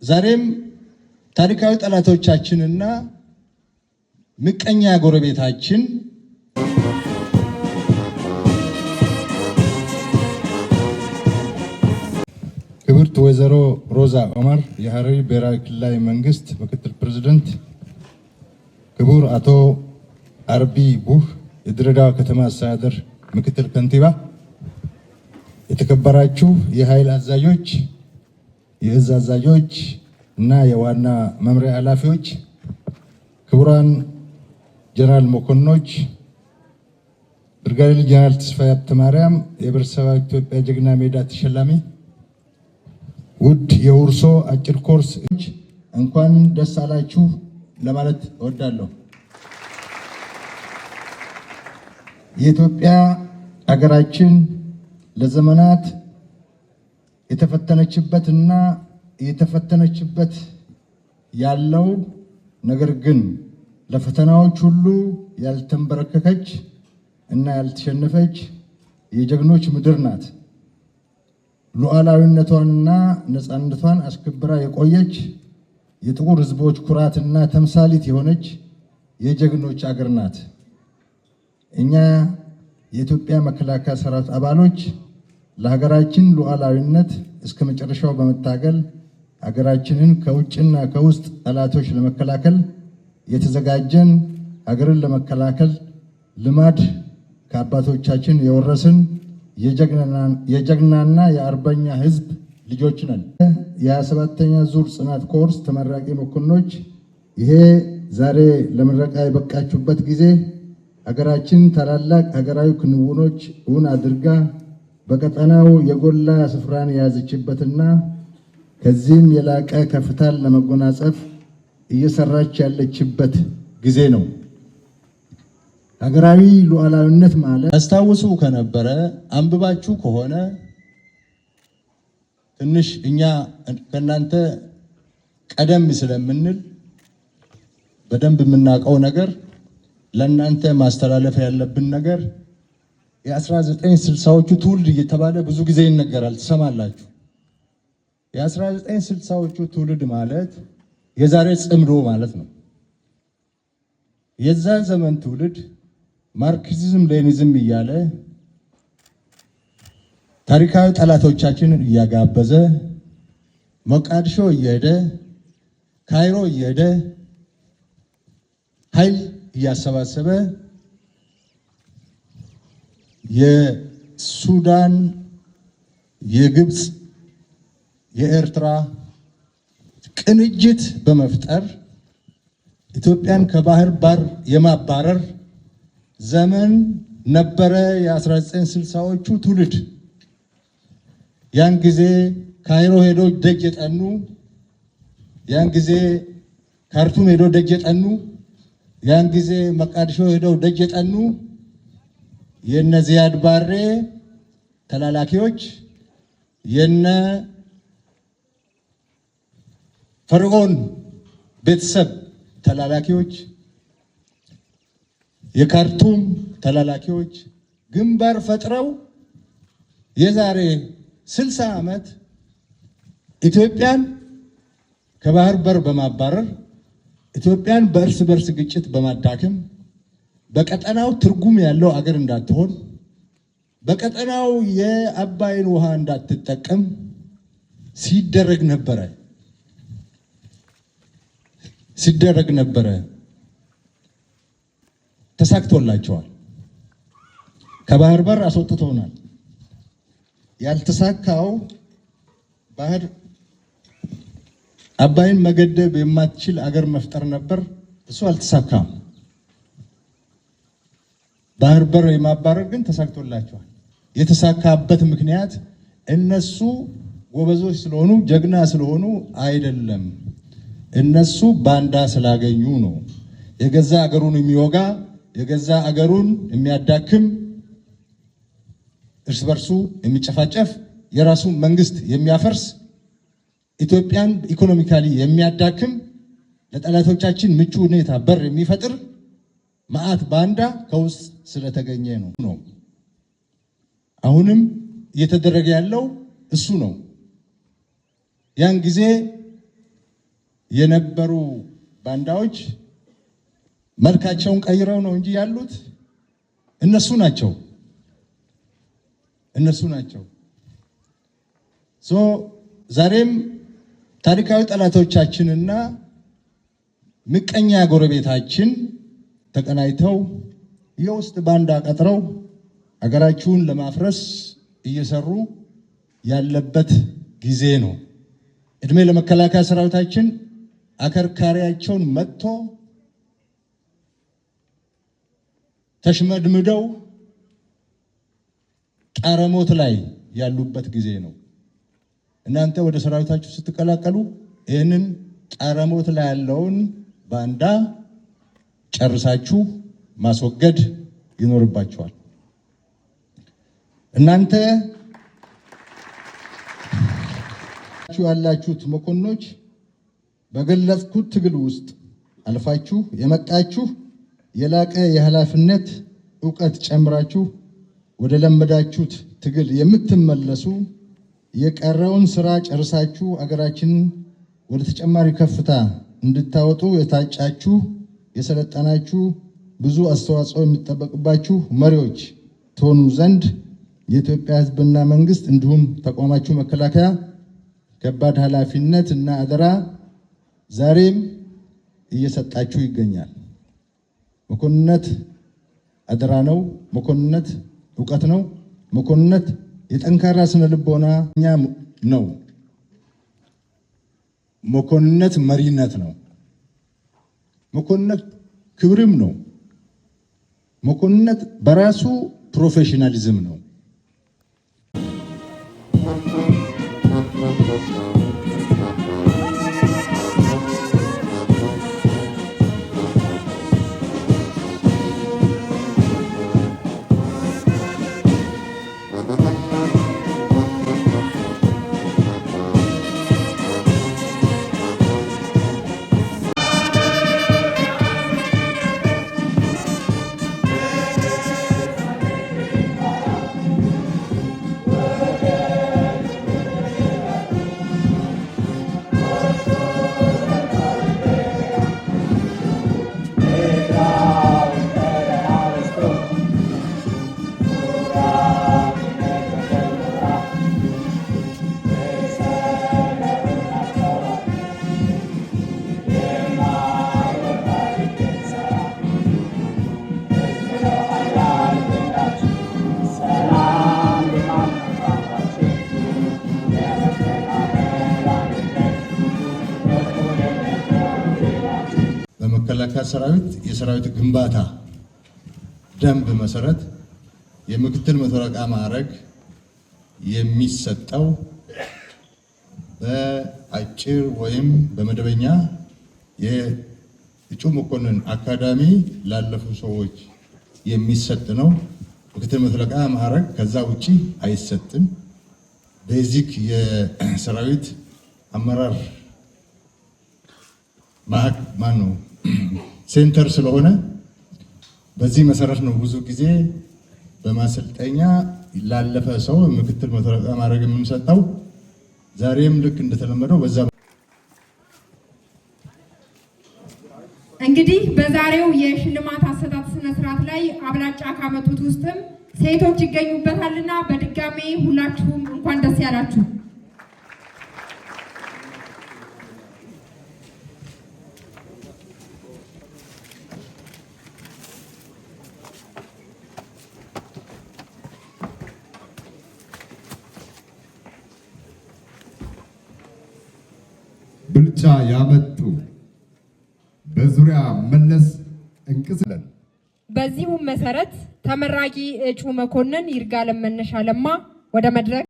ዛሬም ታሪካዊ ጠላቶቻችንና ምቀኛ ጎረቤታችን ክብርት ወይዘሮ ሮዛ ኦማር የሐረሪ ብሔራዊ ክልላዊ መንግስት ምክትል ፕሬዝዳንት፣ ክቡር አቶ አርቢ ቡህ የድሬዳዋ ከተማ አስተዳደር ምክትል ከንቲባ፣ የተከበራችሁ የኃይል አዛዦች፣ የእዝ አዛዦች እና የዋና መምሪያ ኃላፊዎች፣ ክቡራን ጀነራል መኮንኖች፣ ብርጋዴር ጀነራል ተስፋዬ ሀብተማርያም የብሔረሰብ ኢትዮጵያ ጀግና ሜዳ ተሸላሚ፣ ውድ የሁርሶ አጭር ኮርስ እንኳን ደስ አላችሁ ለማለት እወዳለሁ። የኢትዮጵያ ሀገራችን ለዘመናት የተፈተነችበትና የተፈተነችበት ያለው ነገር ግን ለፈተናዎች ሁሉ ያልተንበረከከች እና ያልተሸነፈች የጀግኖች ምድር ናት። ሉዓላዊነቷንና ነፃነቷን አስከብራ የቆየች የጥቁር ሕዝቦች ኩራትና ተምሳሌት የሆነች የጀግኖች አገር ናት። እኛ የኢትዮጵያ መከላከያ ሰራዊት አባሎች ለሀገራችን ሉዓላዊነት እስከ መጨረሻው በመታገል ሀገራችንን ከውጭና ከውስጥ ጠላቶች ለመከላከል የተዘጋጀን፣ ሀገርን ለመከላከል ልማድ ከአባቶቻችን የወረስን የጀግናና የአርበኛ ህዝብ ልጆች ነን። የ27ኛ ዙር ጽናት ኮርስ ተመራቂ መኮንኖች፣ ይሄ ዛሬ ለምረቃ የበቃችሁበት ጊዜ ሀገራችን ታላላቅ ሀገራዊ ክንውኖች እውን አድርጋ በቀጠናው የጎላ ስፍራን የያዘችበትና ከዚህም የላቀ ከፍታን ለመጎናጸፍ እየሰራች ያለችበት ጊዜ ነው። ሀገራዊ ሉዓላዊነት ማለት አስታውሱ ከነበረ አንብባችሁ ከሆነ ትንሽ እኛ ከናንተ ቀደም ስለምንል በደንብ የምናውቀው ነገር ለናንተ ማስተላለፍ ያለብን ነገር የ1960ዎቹ ትውልድ እየተባለ ብዙ ጊዜ ይነገራል፣ ትሰማላችሁ። የ1960ዎቹ ትውልድ ማለት የዛሬ ጽምዶ ማለት ነው። የዛ ዘመን ትውልድ ማርክሲዝም ሌኒዝም እያለ ታሪካዊ ጠላቶቻችንን እያጋበዘ ሞቃዲሾ እየሄደ ካይሮ እየሄደ ኃይል እያሰባሰበ የሱዳን፣ የግብፅ፣ የኤርትራ ቅንጅት በመፍጠር ኢትዮጵያን ከባህር በር የማባረር ዘመን ነበረ። የ1960ዎቹ ትውልድ ያን ጊዜ ካይሮ ሄዶ ደጅ የጠኑ፣ ያን ጊዜ ካርቱም ሄዶ ደጅ የጠኑ፣ ያን ጊዜ መቃዲሾ ሄደው ደጅ የጠኑ የነ ዚያድ ባሬ ተላላኪዎች፣ የነ ፈርዖን ቤተሰብ ተላላኪዎች፣ የካርቱም ተላላኪዎች ግንባር ፈጥረው የዛሬ 60 ዓመት ኢትዮጵያን ከባህር በር በማባረር ኢትዮጵያን በእርስ በርስ ግጭት በማዳከም በቀጠናው ትርጉም ያለው አገር እንዳትሆን፣ በቀጠናው የአባይን ውሃ እንዳትጠቀም ሲደረግ ነበረ። ተሳክቶላቸዋል። ከባህር በር አስወጥተውናል። ያልተሳካው ባህር አባይን መገደብ የማትችል አገር መፍጠር ነበር። እሱ አልተሳካም። ባህር በር የማባረር ግን ተሳክቶላቸዋል። የተሳካበት ምክንያት እነሱ ጎበዞች ስለሆኑ ጀግና ስለሆኑ አይደለም። እነሱ ባንዳ ስላገኙ ነው። የገዛ አገሩን የሚወጋ የገዛ አገሩን የሚያዳክም እርስ በርሱ የሚጨፋጨፍ የራሱን መንግስት የሚያፈርስ ኢትዮጵያን ኢኮኖሚካሊ የሚያዳክም ለጠላቶቻችን ምቹ ሁኔታ በር የሚፈጥር መዓት ባንዳ ከውስጥ ስለተገኘ ነው። አሁንም እየተደረገ ያለው እሱ ነው። ያን ጊዜ የነበሩ ባንዳዎች መልካቸውን ቀይረው ነው እንጂ ያሉት እነሱ ናቸው። ዛሬም ታሪካዊ ጠላቶቻችንና ምቀኛ ጎረቤታችን ተቀናይተው የውስጥ ባንዳ ቀጥረው ሀገራችሁን ለማፍረስ እየሰሩ ያለበት ጊዜ ነው። እድሜ ለመከላከያ ሰራዊታችን አከርካሪያቸውን መጥቶ ተሽመድምደው ጣረሞት ላይ ያሉበት ጊዜ ነው። እናንተ ወደ ሰራዊታችሁ ስትቀላቀሉ ይህንን ጣረሞት ላይ ያለውን ባንዳ ጨርሳችሁ ማስወገድ ይኖርባችኋል። እናንተ ያላችሁት መኮንኖች በገለጽኩት ትግል ውስጥ አልፋችሁ የመጣችሁ የላቀ የኃላፊነት ዕውቀት ጨምራችሁ ወደ ለመዳችሁት ትግል የምትመለሱ የቀረውን ስራ ጨርሳችሁ አገራችንን ወደ ተጨማሪ ከፍታ እንድታወጡ የታጫችሁ የሰለጠናችሁ ብዙ አስተዋጽኦ የሚጠበቅባችሁ መሪዎች ትሆኑ ዘንድ የኢትዮጵያ ሕዝብና መንግስት እንዲሁም ተቋማችሁ መከላከያ ከባድ ኃላፊነት እና አደራ ዛሬም እየሰጣችሁ ይገኛል። መኮንነት አደራ ነው። መኮንነት ዕውቀት ነው። መኮንነት የጠንካራ ስነ ልቦና ነው። መኮንነት መሪነት ነው። መኮንነት ክብርም ነው። መኮንነት በራሱ ፕሮፌሽናሊዝም ነው። በመከላከያ ሰራዊት የሰራዊት ግንባታ ደንብ መሰረት የምክትል መቶ አለቃ ማዕረግ የሚሰጠው በአጭር ወይም በመደበኛ የእጩ መኮንን አካዳሚ ላለፉ ሰዎች የሚሰጥ ነው። ምክትል መቶ አለቃ ማዕረግ ከዛ ውጪ አይሰጥም። ቤዚክ የሰራዊት አመራር ማነው ሴንተር ስለሆነ በዚህ መሰረት ነው ብዙ ጊዜ በማሰልጠኛ ላለፈ ሰው ምክትል መቶ አለቃ ማዕረግ የምንሰጠው። ዛሬም ልክ እንደተለመደው በዛ እንግዲህ በዛሬው የሽልማት አሰጣጥ ስነ ስርዓት ላይ አብላጫ ካመጡት ውስጥም ሴቶች ይገኙበታልና በድጋሜ ሁላችሁም እንኳን ደስ ያላችሁ። ብልጫ ያመጡ በዙሪያ መለስ እንቅስለን። በዚሁም መሰረት ተመራቂ እጩ መኮንን ይርጋለም መነሻ ለማ ወደ መድረክ